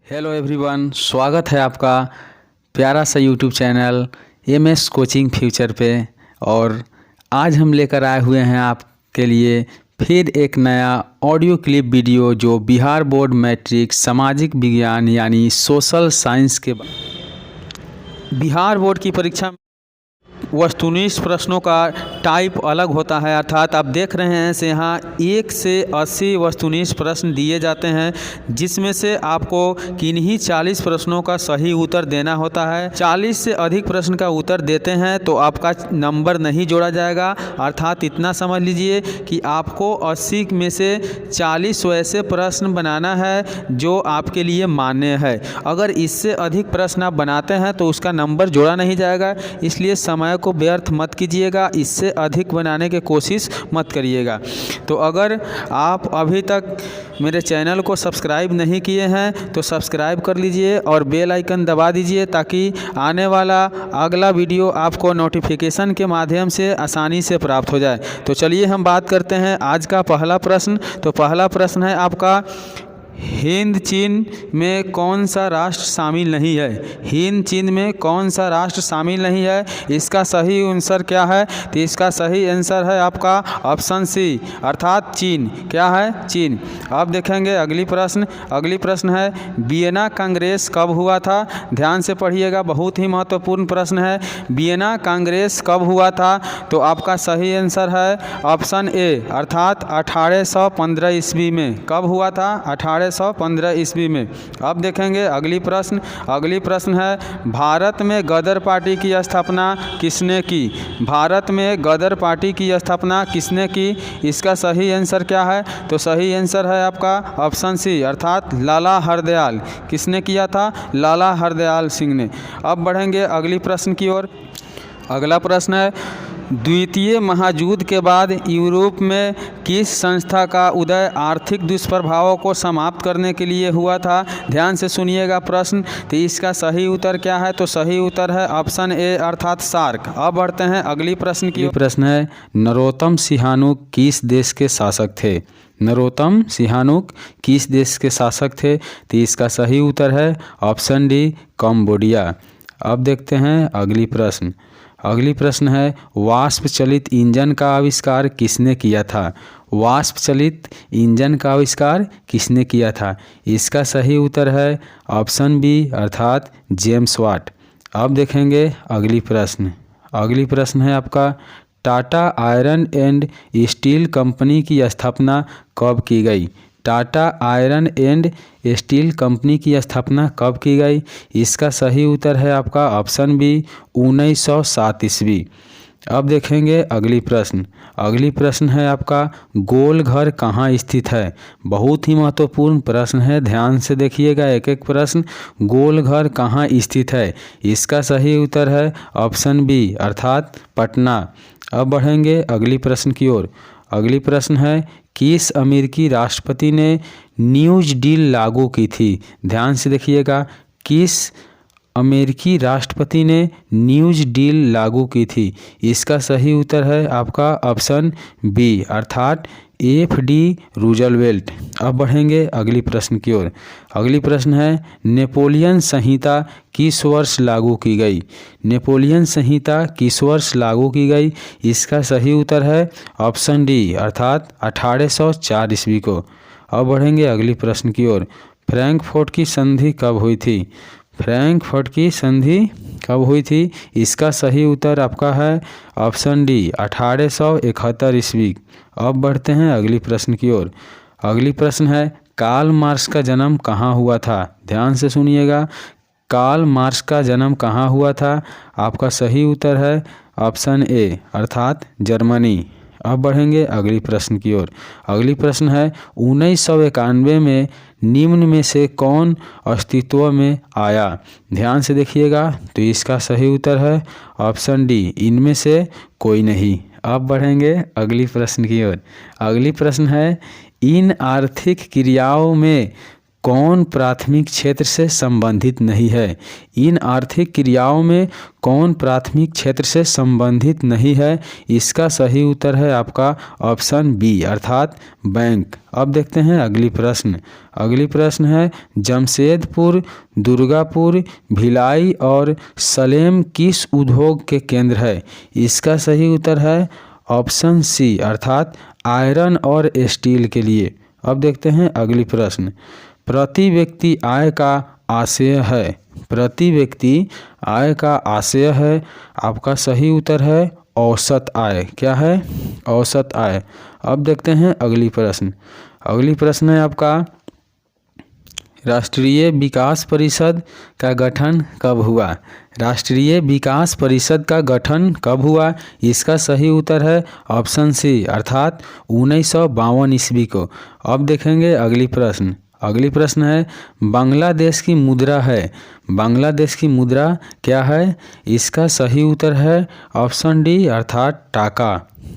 Hello everyone, स्वागत है आपका प्यारा सा YouTube channel MS coaching future पे। और आज हम लेकर आए हुए हैं आपके लिए फिर एक नया ऑडियो क्लिप वीडियो जो बिहार बोर्ड मैट्रिक सामाजिक विज्ञान यानी सोशल साइंस के बिहार बोर्ड की परीक्षा में वस्तुनिष्ठ प्रश्नों का टाइप अलग होता है। अर्थात आप देख रहे हैं से यहाँ 1 से 80 वस्तुनिष्ठ प्रश्न दिए जाते हैं, जिसमें से आपको किन्हीं 40 प्रश्नों का सही उत्तर देना होता है। 40 से अधिक प्रश्न का उत्तर देते हैं तो आपका नंबर नहीं जोड़ा जाएगा। अर्थात इतना समझ लीजिए कि आपको 80 में से 40 वैसे प्रश्न बनाना है जो आपके लिए मान्य है। अगर इससे अधिक प्रश्न आप बनाते हैं तो उसका नंबर जोड़ा नहीं जाएगा। इसलिए समय को व्यर्थ मत कीजिएगा, इससे अधिक बनाने की कोशिश मत करिएगा। तो अगर आप अभी तक मेरे चैनल को सब्सक्राइब नहीं किए हैं तो सब्सक्राइब कर लीजिए और बेल आइकन दबा दीजिए, ताकि आने वाला अगला वीडियो आपको नोटिफिकेशन के माध्यम से आसानी से प्राप्त हो जाए। तो चलिए हम बात करते हैं आज का पहला प्रश्न। तो पहला प्रश्न है आपका, हिंद चीन में कौन सा राष्ट्र शामिल नहीं है। हिंद चीन में कौन सा राष्ट्र शामिल नहीं है, इसका सही आंसर क्या है? तो इसका सही आंसर है आपका ऑप्शन सी, अर्थात चीन। क्या है? चीन। अब देखेंगे अगली प्रश्न है, वियना कांग्रेस कब हुआ था? ध्यान से पढ़िएगा, बहुत ही महत्वपूर्ण प्रश्न है। वियना कांग्रेस कब हुआ था? तो आपका सही आंसर है ऑप्शन ए, अर्थात 1815 ईस्वी में। कब हुआ था? 1815 ईस्वी में। अब देखेंगे अगली प्रश्न है, भारत में गदर पार्टी की स्थापना किसने की? भारत में गदर पार्टी की स्थापना किसने की? इसका सही आंसर क्या है? तो सही आंसर है आपका ऑप्शन सी, अर्थात लाला हरदयाल। किसने किया था? लाला हरदयाल सिंह ने। अब बढ़ेंगे अगली प्रश्न की ओर। अगला प्रश्न है, द्वितीय महायुद्ध के बाद यूरोप में किस संस्था का उदय आर्थिक दुष्प्रभावों को समाप्त करने के लिए हुआ था? ध्यान से सुनिएगा प्रश्न। तो इसका सही उत्तर क्या है? तो सही उत्तर है ऑप्शन ए, अर्थात सार्क। अब बढ़ते हैं अगली प्रश्न की। प्रश्न है, नरोत्तम सिहानुक किस देश के शासक थे? नरोत्तम सिहानुक किस देश के शासक थे? तो इसका सही उत्तर है ऑप्शन डी, कंबोडिया। अब देखते हैं अगली प्रश्न है, वाष्प चलित इंजन का आविष्कार किसने किया था? वाष्प चलित इंजन का आविष्कार किसने किया था? इसका सही उत्तर है ऑप्शन बी, अर्थात जेम्स वाट। अब देखेंगे अगली प्रश्न है आपका, Tata iron and steel company की स्थापना कब की गई? Tata iron and steel company की स्थापना कब की गई? इसका सही उत्तर है आपका ऑप्शन बी, 1907 ईस्वी। अब देखेंगे अगली प्रश्न है आपका, गोल घर कहाँ स्थित है? बहुत ही महत्वपूर्ण प्रश्न है, ध्यान से देखिएगा एक एक प्रश्न। गोल घर कहाँ स्थित है? इसका सही उत्तर है ऑप्शन बी, अर्थात पटना। अब बढ़ेंगे अगली प्रश्न की ओर। अगली प्रश्न है, किस अमेरिकी राष्ट्रपति ने न्यूज डील लागू की थी? ध्यान से देखिएगा, किस अमेरिकी राष्ट्रपति ने न्यूज डील लागू की थी? इसका सही उत्तर है आपका ऑप्शन बी, अर्थात FD रूजवेल्ट। अब बढ़ेंगे अगली प्रश्न की ओर। अगली प्रश्न है, नेपोलियन संहिता किस वर्ष लागू की गई? नेपोलियन संहिता किस वर्ष लागू की गई? इसका सही उत्तर है ऑप्शन डी, अर्थात 1804 ईस्वी को। अब बढ़ेंगे अगली प्रश्न की ओर। फ्रैंकफर्ट की संधि कब हुई थी? फ्रैंकफर्ट की संधि कब हुई थी? इसका सही उत्तर आपका है ऑप्शन डी, 1871 ईस्वी। अब बढ़ते हैं अगली प्रश्न की ओर। अगली प्रश्न है, कार्ल मार्क्स का जन्म कहाँ हुआ था? ध्यान से सुनिएगा, कार्ल मार्क्स का जन्म कहाँ हुआ था? आपका सही उत्तर है ऑप्शन ए, अर्थात जर्मनी। अब बढ़ेंगे अगली प्रश्न की ओर। अगली प्रश्न है, 1991 में निम्न में से कौन अस्तित्व में आया? ध्यान से देखिएगा, तो इसका सही उत्तर है ऑप्शन डी, इनमें से कोई नहीं। अब बढ़ेंगे अगली प्रश्न की ओर। अगली प्रश्न है, इन आर्थिक क्रियाओं में कौन प्राथमिक क्षेत्र से संबंधित नहीं है? इन आर्थिक क्रियाओं में कौन प्राथमिक क्षेत्र से संबंधित नहीं है? इसका सही उत्तर है आपका ऑप्शन बी अर्थात बैंक। अब देखते हैं अगली प्रश्न। अगली प्रश्न है जमशेदपुर, दुर्गापुर, भिलाई और सलेम किस उद्योग के केंद्र है? इसका सही उत्तर है ऑप्शन सी अर्थात आयरन और स्टील के लिए। अब देखते हैं अगली प्रश्न। प्रति व्यक्ति आय का आशय है। प्रति व्यक्ति आय का आशय है, आपका सही उत्तर है औसत आय। क्या है? औसत आय। अब देखते हैं अगली प्रश्न। अगली प्रश्न है आपका राष्ट्रीय विकास परिषद का गठन कब हुआ? राष्ट्रीय विकास परिषद का गठन कब हुआ? इसका सही उत्तर है ऑप्शन सी अर्थात 1952 ईस्वी को। अब देखेंगे अगली प्रश्न। अगली प्रश्न है बांग्लादेश की मुद्रा है। बांग्लादेश की मुद्रा क्या है? इसका सही उत्तर है ऑप्शन डी अर्थात टाका।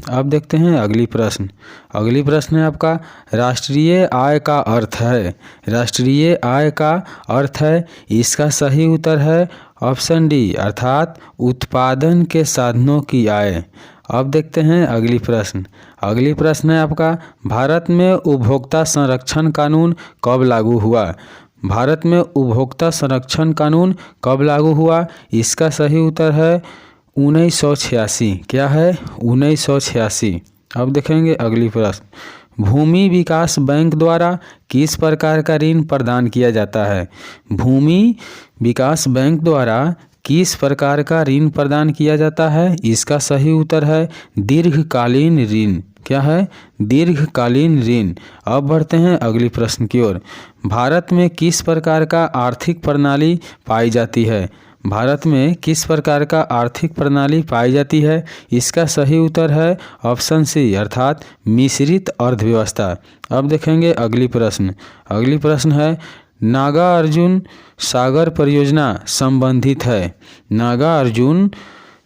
अब देखते हैं अगली प्रश्न। अगली प्रश्न है आपका राष्ट्रीय आय का अर्थ है। राष्ट्रीय आय का अर्थ है, इसका सही उत्तर है ऑप्शन डी अर्थात उत्पादन के साधनों की आय। अब देखते हैं अगली प्रश्न। अगली प्रश्न है आपका भारत में उपभोक्ता संरक्षण कानून कब लागू हुआ? भारत में उपभोक्ता संरक्षण कानून कब लागू हुआ? इसका सही उत्तर है 1986। क्या है? 1986। अब देखेंगे अगली प्रश्न। भूमि विकास बैंक द्वारा किस प्रकार का ऋण प्रदान किया जाता है? भूमि विकास बैंक द्वारा किस प्रकार का ऋण प्रदान किया जाता है? इसका सही उत्तर है दीर्घकालीन ऋण। क्या है? दीर्घकालीन ऋण। अब बढ़ते हैं अगली प्रश्न की ओर। भारत में किस प्रकार का आर्थिक प्रणाली पाई जाती है? भारत में किस प्रकार का आर्थिक प्रणाली पाई जाती है? इसका सही उत्तर है ऑप्शन सी अर्थात मिश्रित अर्थव्यवस्था। अब देखेंगे अगली प्रश्न। अगली प्रश्न है नागार्जुन सागर परियोजना संबंधित है। नागार्जुन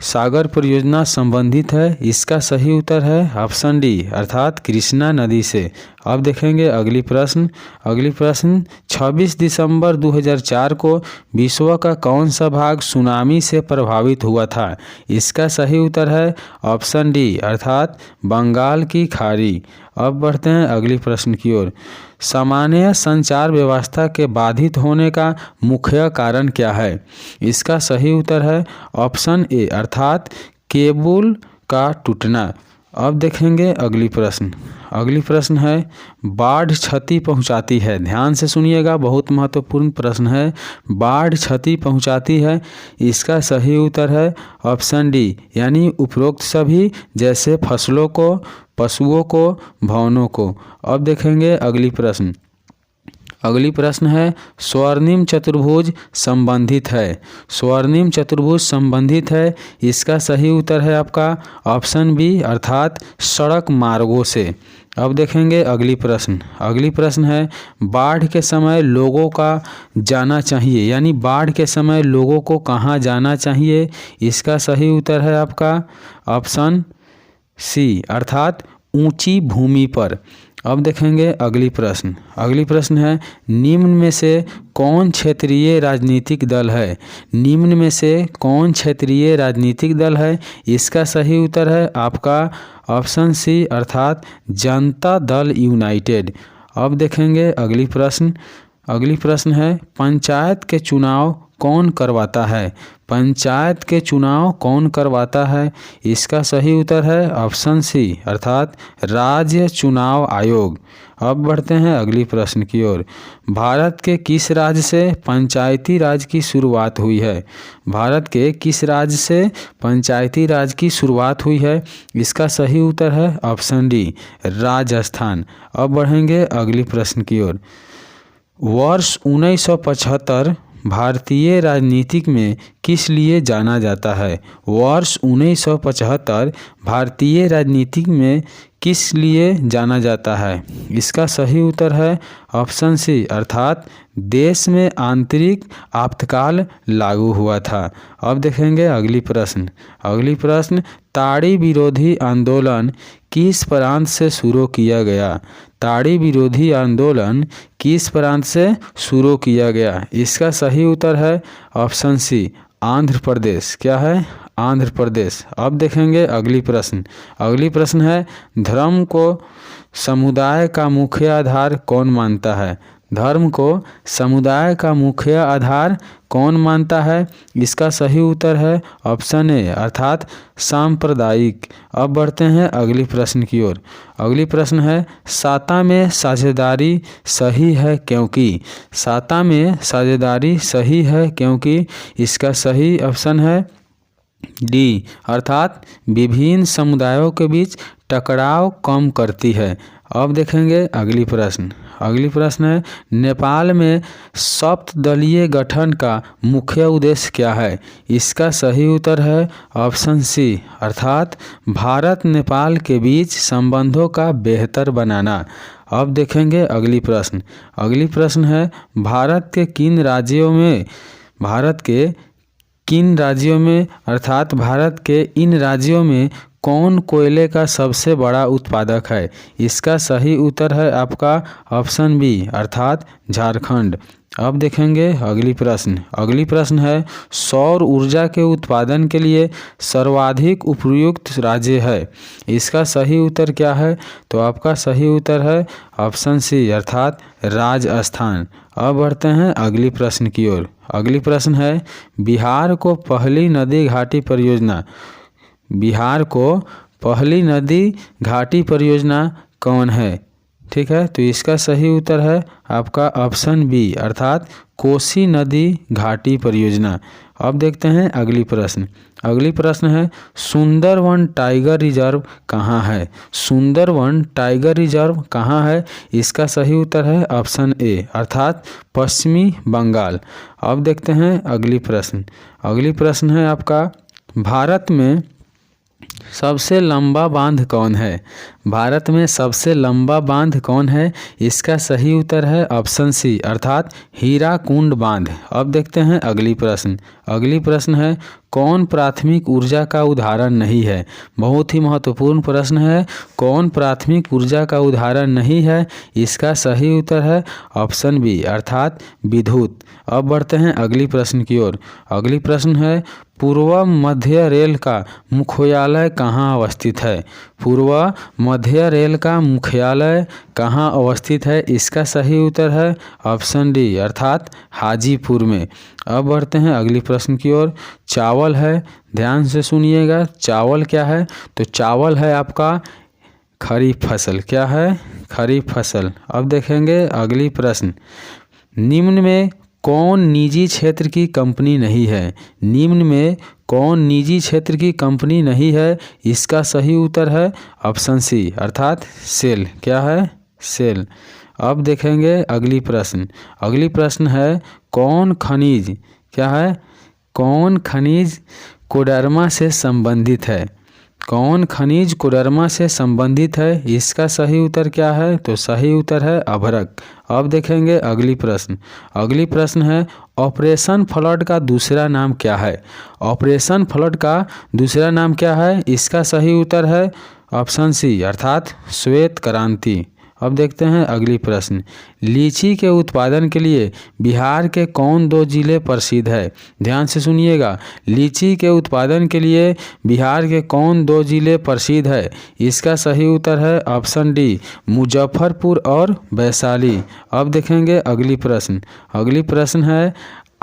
सागर परियोजना संबंधित है, इसका सही उत्तर है ऑप्शन डी अर्थात कृष्णा नदी से। अब देखेंगे अगली प्रश्न। अगली प्रश्न 26 दिसंबर 2004 को विश्व का कौन सा भाग सुनामी से प्रभावित हुआ था? इसका सही उत्तर है ऑप्शन डी अर्थात बंगाल की खाड़ी। अब बढ़ते हैं अगली प्रश्न की ओर। सामान्य संचार व्यवस्था के बाधित होने का मुख्य कारण क्या है? इसका सही उत्तर है ऑप्शन ए अर्थात केबल का टूटना। अब देखेंगे अगली प्रश्न। अगली प्रश्न है बाढ़ क्षति पहुंचाती है। ध्यान से सुनिएगा, बहुत महत्वपूर्ण प्रश्न है। बाढ़ क्षति पहुंचाती है, इसका सही उत्तर है ऑप्शन डी यानी उपरोक्त सभी, जैसे फसलों को, पशुओं को, भवनों को। अब देखेंगे अगली प्रश्न। अगली प्रश्न है स्वर्णिम चतुर्भुज संबंधित है। स्वर्णिम चतुर्भुज संबंधित है, इसका सही उत्तर है आपका ऑप्शन बी अर्थात सड़क मार्गों से। अब देखेंगे अगली प्रश्न। अगली प्रश्न है बाढ़ के समय लोगों का जाना चाहिए, यानी बाढ़ के समय लोगों को कहाँ जाना चाहिए? इसका सही उत्तर है आपका ऑप्शन सी अर्थात ऊंची भूमि पर। अब देखेंगे अगली प्रश्न। अगली प्रश्न है निम्न में से कौन क्षेत्रीय राजनीतिक दल है? निम्न में से कौन क्षेत्रीय राजनीतिक दल है? इसका सही उत्तर है आपका ऑप्शन सी अर्थात जनता दल यूनाइटेड। अब देखेंगे अगली प्रश्न। अगली प्रश्न है पंचायत के चुनाव कौन करवाता है? पंचायत के चुनाव कौन करवाता है? इसका सही उत्तर है ऑप्शन सी अर्थात राज्य चुनाव आयोग। अब बढ़ते हैं अगली प्रश्न की ओर। भारत के किस राज्य से पंचायती राज की शुरुआत हुई है? भारत के किस राज्य से पंचायती राज की शुरुआत हुई है? इसका सही उत्तर है ऑप्शन डी राजस्थान। अब बढ़ेंगे अगली प्रश्न की ओर। वर्ष 1975 भारतीय राजनीतिक में किस लिए जाना जाता है? वर्ष 1975 भारतीय राजनीतिक में किस लिए जाना जाता है? इसका सही उत्तर है ऑप्शन सी अर्थात देश में आंतरिक आपातकाल लागू हुआ था। अब देखेंगे अगली प्रश्न ताड़ी विरोधी आंदोलन किस प्रांत से शुरू किया गया? ताड़ी विरोधी आंदोलन किस प्रांत से शुरू किया गया? इसका सही उत्तर है ऑप्शन सी आंध्र प्रदेश। क्या है? आंध्र प्रदेश। अब देखेंगे अगली प्रश्न है धर्म को समुदाय का मुख्य आधार कौन मानता है? धर्म को समुदाय का मुख्य आधार कौन मानता है? इसका सही उत्तर है ऑप्शन ए अर्थात सांप्रदायिक। अब बढ़ते हैं अगली प्रश्न की ओर। अगली प्रश्न है साता में साझेदारी सही है क्योंकि? साता में साझेदारी सही है क्योंकि? इसका सही ऑप्शन है डी अर्थात विभिन्न समुदायों के बीच टकराव कम करती है। अब देखेंगे अगली प्रश्न है नेपाल में सप्तदलीय गठन का मुख्य उद्देश्य क्या है? इसका सही उत्तर है ऑप्शन सी अर्थात भारत नेपाल के बीच संबंधों का बेहतर बनाना। अब देखेंगे अगली प्रश्न है भारत के इन राज्यों में कौन कोयले का सबसे बड़ा उत्पादक है? इसका सही उत्तर है आपका ऑप्शन बी अर्थात झारखंड। अब देखेंगे अगली प्रश्न है सौर ऊर्जा के उत्पादन के लिए सर्वाधिक उपयुक्त राज्य है। इसका सही उत्तर क्या है? तो आपका सही उत्तर है ऑप्शन सी अर्थात राजस्थान। अब बढ़ते हैं अगली प्रश्न की ओर। अगली प्रश्न है बिहार को पहली नदी घाटी परियोजना कौन है? ठीक है, तो इसका सही उत्तर है आपका ऑप्शन बी अर्थात कोसी नदी घाटी परियोजना। अब देखते हैं अगली प्रश्न है सुंदरवन टाइगर रिजर्व कहाँ है? सुंदरवन टाइगर रिजर्व कहाँ है? इसका सही उत्तर है ऑप्शन ए अर्थात पश्चिमी बंगाल। अब देखते हैं अगली प्रश्न है आपका भारत में सबसे लंबा बांध कौन है? भारत में सबसे लंबा बांध कौन है? इसका सही उत्तर है ऑप्शन सी अर्थात हीराकुंड बांध। अब देखते हैं अगली प्रश्न है कौन प्राथमिक ऊर्जा का उदाहरण नहीं है? बहुत ही महत्वपूर्ण प्रश्न है, कौन प्राथमिक ऊर्जा का उदाहरण नहीं है? इसका सही उत्तर है ऑप्शन बी अर्थात विद्युत। अब बढ़ते हैं अगली प्रश्न की ओर। अगली प्रश्न है पूर्व मध्य रेल का मुख्यालय कहाँ अवस्थित है? पूर्व मध्य रेल का मुख्यालय कहाँ अवस्थित है? इसका सही उत्तर है ऑप्शन डी अर्थात हाजीपुर में। अब बढ़ते हैं अगली प्रश्न की ओर। चावल है, ध्यान से सुनिएगा, चावल क्या है? तो चावल है आपका खरीफ फसल। क्या है? खरीफ फसल। अब देखेंगे अगली प्रश्न निम्न में कौन निजी क्षेत्र की कंपनी नहीं है? निम्न में कौन निजी क्षेत्र की कंपनी नहीं है? इसका सही उत्तर है ऑप्शन सी अर्थात सेल। क्या है? सेल। अब देखेंगे अगली प्रश्न है कौन खनिज क्या है? कौन खनिज कोडरमा से संबंधित है? कौन खनिज कोडरमा से संबंधित है? इसका सही उत्तर क्या है? तो सही उत्तर है अभ्रक। अब देखेंगे अगली प्रश्न है ऑपरेशन फ्लड का दूसरा नाम क्या है? ऑपरेशन फ्लड का दूसरा नाम क्या है? इसका सही उत्तर है ऑप्शन सी अर्थात श्वेत क्रांति। अब देखते हैं अगली प्रश्न लीची के उत्पादन के लिए बिहार के कौन दो जिले प्रसिद्ध है? ध्यान से सुनिएगा, लीची के उत्पादन के लिए बिहार के कौन दो जिले प्रसिद्ध है? इसका सही उत्तर है ऑप्शन डी मुजफ्फरपुर और वैशाली। अब देखेंगे अगली प्रश्न है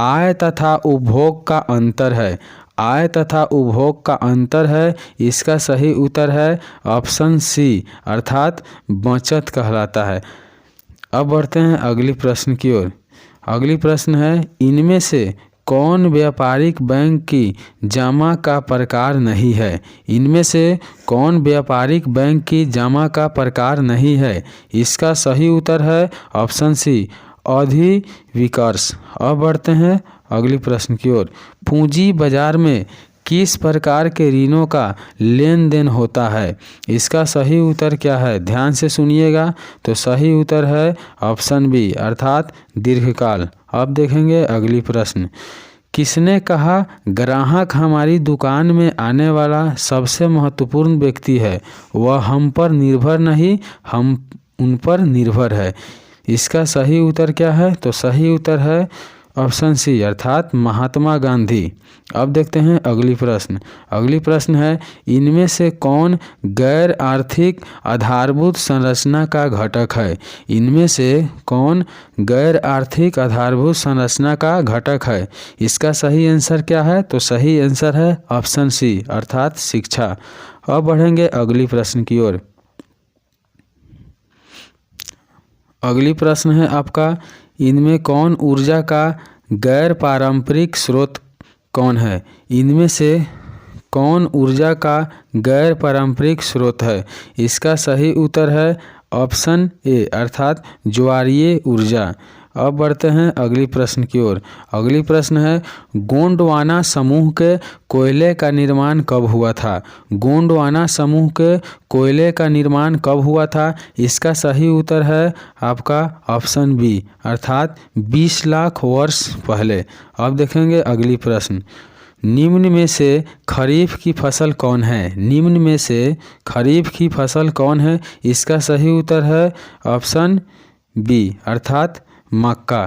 आय तथा उपभोग का अंतर है। आय तथा उपभोग का अंतर है, इसका सही उत्तर है ऑप्शन सी अर्थात बचत कहलाता है। अब बढ़ते हैं अगली प्रश्न की ओर। अगली प्रश्न है इनमें से कौन व्यापारिक बैंक की जमा का प्रकार नहीं है? इनमें से कौन व्यापारिक बैंक की जमा का प्रकार नहीं है? इसका सही उत्तर है ऑप्शन सी अधिविकर्ष। अब बढ़ते हैं अगली प्रश्न की ओर। पूंजी बाजार में किस प्रकार के ऋणों का लेन देन होता है? इसका सही उत्तर क्या है? ध्यान से सुनिएगा। तो सही उत्तर है ऑप्शन बी अर्थात दीर्घकाल। अब देखेंगे अगली प्रश्न। किसने कहा ग्राहक हमारी दुकान में आने वाला सबसे महत्वपूर्ण व्यक्ति है, वह हम पर निर्भर नहीं हम उन पर निर्भर है? इसका सही उत्तर क्या है? तो सही उत्तर है ऑप्शन सी अर्थात महात्मा गांधी। अब देखते हैं अगली प्रश्न। अगली प्रश्न है इनमें से कौन गैर आर्थिक आधारभूत संरचना का घटक है? इनमें से कौन गैर आर्थिक आधारभूत संरचना का घटक है? इसका सही आंसर क्या है? तो सही आंसर है ऑप्शन सी अर्थात शिक्षा। अब बढ़ेंगे अगली प्रश्न की ओर। अगली प्रश्न है आपका इनमें कौन ऊर्जा का गैर पारंपरिक स्रोत कौन है? इनमें से कौन ऊर्जा का गैर पारंपरिक स्रोत है? इसका सही उत्तर है ऑप्शन ए अर्थात ज्वारीय ऊर्जा। अब बढ़ते हैं अगली प्रश्न की ओर। अगली प्रश्न है गोंडवाना समूह के कोयले का निर्माण कब हुआ था? गोंडवाना समूह के कोयले का निर्माण कब हुआ था? इसका सही उत्तर है आपका ऑप्शन बी अर्थात 20 लाख वर्ष पहले। अब देखेंगे अगली प्रश्न। निम्न में से खरीफ की फसल कौन है? निम्न में से खरीफ की फसल कौन है? इसका सही उत्तर है ऑप्शन बी अर्थात मक्का।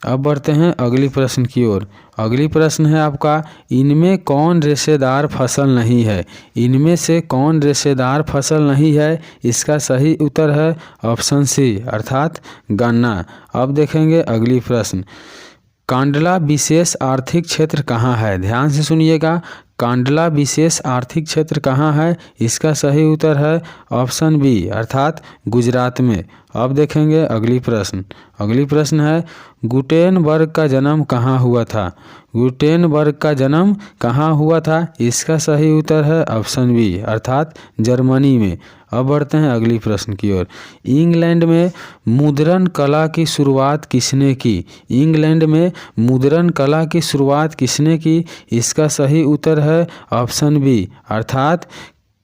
अब बढ़ते हैं अगली प्रश्न की ओर। अगली प्रश्न है आपका इनमें कौन रेशेदार फसल नहीं है? इनमें से कौन रेशेदार फसल नहीं है? इसका सही उत्तर है ऑप्शन सी अर्थात गन्ना। अब देखेंगे अगली प्रश्न। कांडला विशेष आर्थिक क्षेत्र कहाँ है? ध्यान से सुनिएगा। कांडला विशेष आर्थिक क्षेत्र कहाँ है? इसका सही उत्तर है ऑप्शन बी अर्थात गुजरात में। अब देखेंगे अगली प्रश्न। अगली प्रश्न है गुटेनबर्ग का जन्म कहाँ हुआ था? गुटेनबर्ग का जन्म कहाँ हुआ था? इसका सही उत्तर है ऑप्शन बी अर्थात जर्मनी में। अब बढ़ते हैं अगली प्रश्न की ओर। इंग्लैंड में मुद्रण कला की शुरुआत किसने की? इंग्लैंड में मुद्रण कला की शुरुआत किसने की? इसका सही उत्तर है ऑप्शन बी अर्थात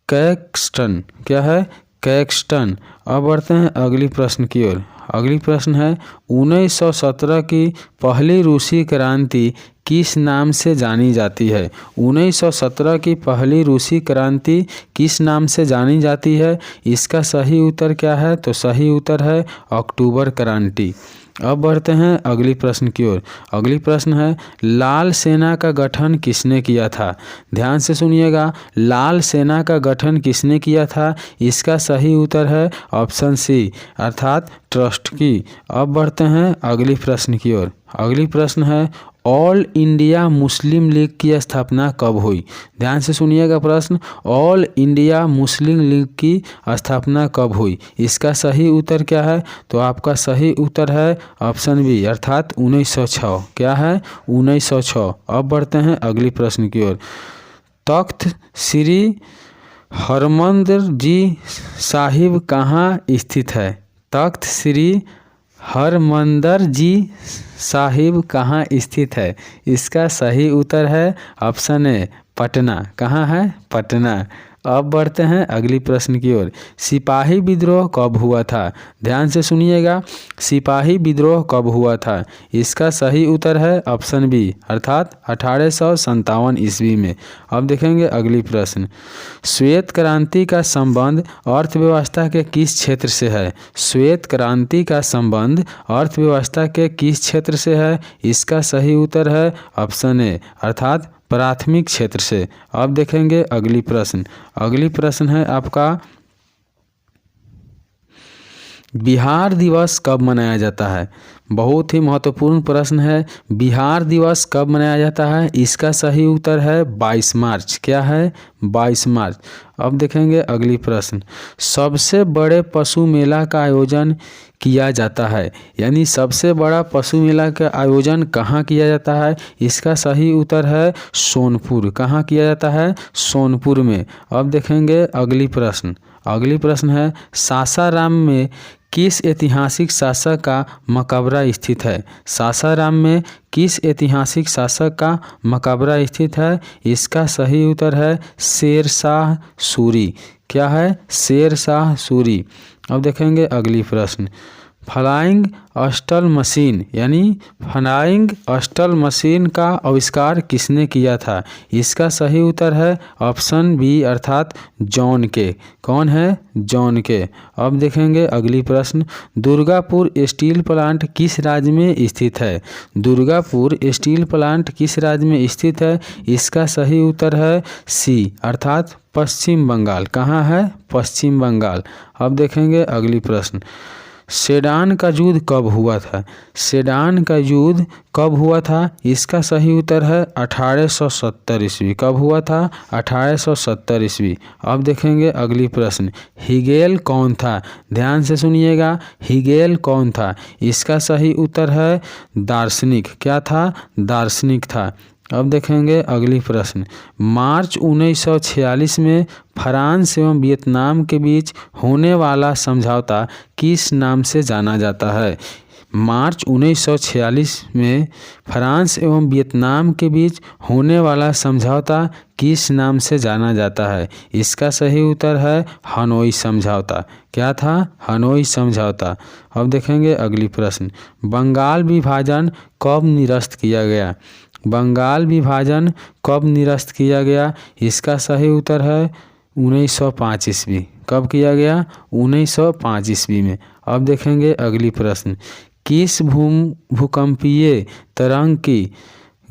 कैक्सटन। क्या है? कैक्सटन। अब बढ़ते हैं अगली प्रश्न की ओर। अगली प्रश्न है 1917 की पहली रूसी क्रांति किस नाम से जानी जाती है? 1917 की पहली रूसी क्रांति किस नाम से जानी जाती है? इसका सही उत्तर क्या है? तो सही उत्तर है अक्टूबर क्रांति। अब बढ़ते हैं अगली प्रश्न की ओर। अगली प्रश्न है लाल सेना का गठन किसने किया था? ध्यान से सुनिएगा। लाल सेना का गठन किसने किया था? इसका सही उत्तर है ऑप्शन सी अर्थात ट्रॉट्स्की। अब बढ़ते हैं अगली प्रश्न की ओर। अगली प्रश्न है ऑल इंडिया मुस्लिम लीग की स्थापना कब हुई? ध्यान से सुनिएगा प्रश्न। ऑल इंडिया मुस्लिम लीग की स्थापना कब हुई? इसका सही उत्तर क्या है? तो आपका सही उत्तर है ऑप्शन बी अर्थात 1906। क्या है? 1906। अब बढ़ते हैं अगली प्रश्न की ओर। तख्त श्री हरमंदिर जी साहिब कहाँ स्थित है? तख्त श्री हरमंदिर जी साहिब कहाँ स्थित है? इसका सही उत्तर है ऑप्शन ए पटना। कहाँ है? पटना। अब बढ़ते हैं अगली प्रश्न की ओर। सिपाही विद्रोह कब हुआ था? ध्यान से सुनिएगा। सिपाही विद्रोह कब हुआ था? इसका सही उत्तर है ऑप्शन बी अर्थात 1857 ईस्वी में। अब देखेंगे अगली प्रश्न। श्वेत क्रांति का संबंध अर्थव्यवस्था के किस क्षेत्र से है? श्वेत क्रांति का संबंध अर्थव्यवस्था के किस क्षेत्र से है? इसका सही उत्तर है ऑप्शन ए अर्थात प्राथमिक क्षेत्र से। अब देखेंगे अगली प्रश्न। अगली प्रश्न है आपका बिहार दिवस कब मनाया जाता है? बहुत ही महत्वपूर्ण प्रश्न है। बिहार दिवस कब मनाया जाता है? इसका सही उत्तर है 22 मार्च। क्या है? 22 मार्च। अब देखेंगे अगली प्रश्न। सबसे बड़े पशु मेला का आयोजन किया जाता है, यानी सबसे बड़ा पशु मेला का आयोजन कहाँ किया जाता है? इसका सही उत्तर है सोनपुर। कहाँ किया जाता है? सोनपुर में। अब देखेंगे अगली प्रश्न। अगली प्रश्न है सासाराम में किस ऐतिहासिक शासक का मकबरा स्थित है? सासाराम में किस ऐतिहासिक शासक का मकबरा स्थित है? इसका सही उत्तर है शेरशाह सूरी। क्या है? शेरशाह सूरी। अब देखेंगे अगली प्रश्न। फ्लाइंग अस्टल मशीन यानी फ्लाइंग अस्टल मशीन का आविष्कार किसने किया था? इसका सही उत्तर है ऑप्शन बी अर्थात जॉन के। कौन है? जॉन के। अब देखेंगे अगली प्रश्न। दुर्गापुर स्टील प्लांट किस राज्य में स्थित है? दुर्गापुर स्टील प्लांट किस राज्य में स्थित है? इसका सही उत्तर है सी अर्थात पश्चिम बंगाल। कहाँ है? पश्चिम बंगाल। अब देखेंगे अगली प्रश्न। सेडान का युद्ध कब हुआ था? सेडान का युद्ध कब हुआ था? इसका सही उत्तर है 1870 ईस्वी। कब हुआ था? 1870 ईस्वी। अब देखेंगे अगली प्रश्न। हिगेल कौन था? ध्यान से सुनिएगा, हिगेल कौन था? इसका सही उत्तर है दार्शनिक। क्या था? दार्शनिक था। अब देखेंगे अगली प्रश्न। मार्च 1946 में फ्रांस एवं वियतनाम के बीच होने वाला समझौता किस नाम से जाना जाता है? मार्च 1946 में फ्रांस एवं वियतनाम के बीच होने वाला समझौता किस नाम से जाना जाता है? इसका सही उत्तर है हनोई समझौता। क्या था? हनोई समझौता। अब देखेंगे अगली प्रश्न। बंगाल विभाजन कब निरस्त किया गया? बंगाल विभाजन कब निरस्त किया गया? इसका सही उत्तर है 1905 ईस्वी। कब किया गया? 1905 ईस्वी में। अब देखेंगे अगली प्रश्न। किस भूकंपीय तरंग की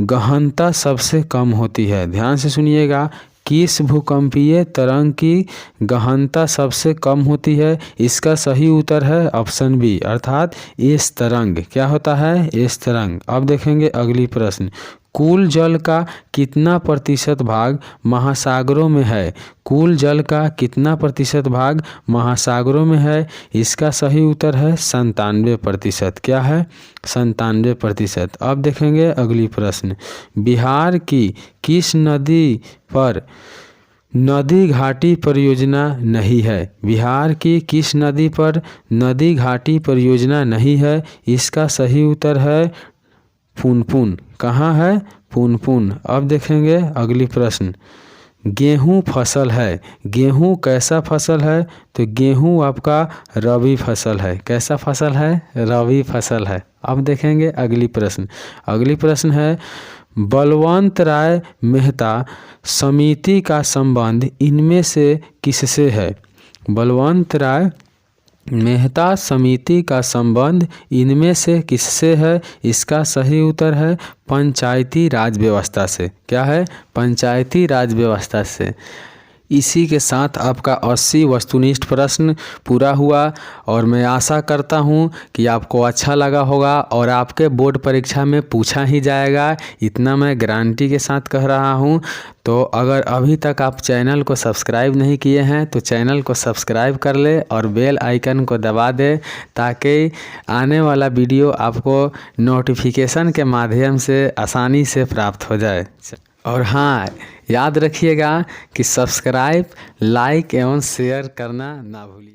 गहनता सबसे कम होती है? ध्यान से सुनिएगा। किस भूकंपीय तरंग की गहनता सबसे कम होती है? इसका सही उत्तर है ऑप्शन बी अर्थात एस तरंग। क्या होता है? एस तरंग। अब देखेंगे अगली प्रश्न। कुल जल का कितना प्रतिशत भाग महासागरों में है? कुल जल का कितना प्रतिशत भाग महासागरों में है? इसका सही उत्तर है 97%। क्या है? 97%। अब देखेंगे अगली प्रश्न। बिहार की किस नदी पर नदी घाटी परियोजना नहीं है? बिहार की किस नदी पर नदी घाटी परियोजना नहीं है? इसका सही उत्तर है पुनपुन। कहाँ है? पुनपुन। अब देखेंगे अगली प्रश्न। गेहूँ फसल है, गेहूँ कैसा फसल है? तो गेहूँ आपका रबी फसल है। कैसा फसल है? रबी फसल है। अब देखेंगे अगली प्रश्न। अगली प्रश्न है बलवंत राय मेहता समिति का संबंध इनमें से किससे है? बलवंत राय मेहता समिति का संबंध इनमें से किससे है? इसका सही उत्तर है पंचायती राज व्यवस्था से। क्या है? पंचायती राज व्यवस्था से। इसी के साथ आपका 80 वस्तुनिष्ठ प्रश्न पूरा हुआ और मैं आशा करता हूं कि आपको अच्छा लगा होगा और आपके बोर्ड परीक्षा में पूछा ही जाएगा, इतना मैं गारंटी के साथ कह रहा हूं। तो अगर अभी तक आप चैनल को सब्सक्राइब नहीं किए हैं तो चैनल को सब्सक्राइब कर ले और बेल आइकन को दबा दे ताकि आने वाला वीडियो आपको नोटिफिकेशन के माध्यम से आसानी से प्राप्त हो जाए। और हाँ, याद रखिएगा कि सब्सक्राइब, लाइक एवं शेयर करना ना भूलिए।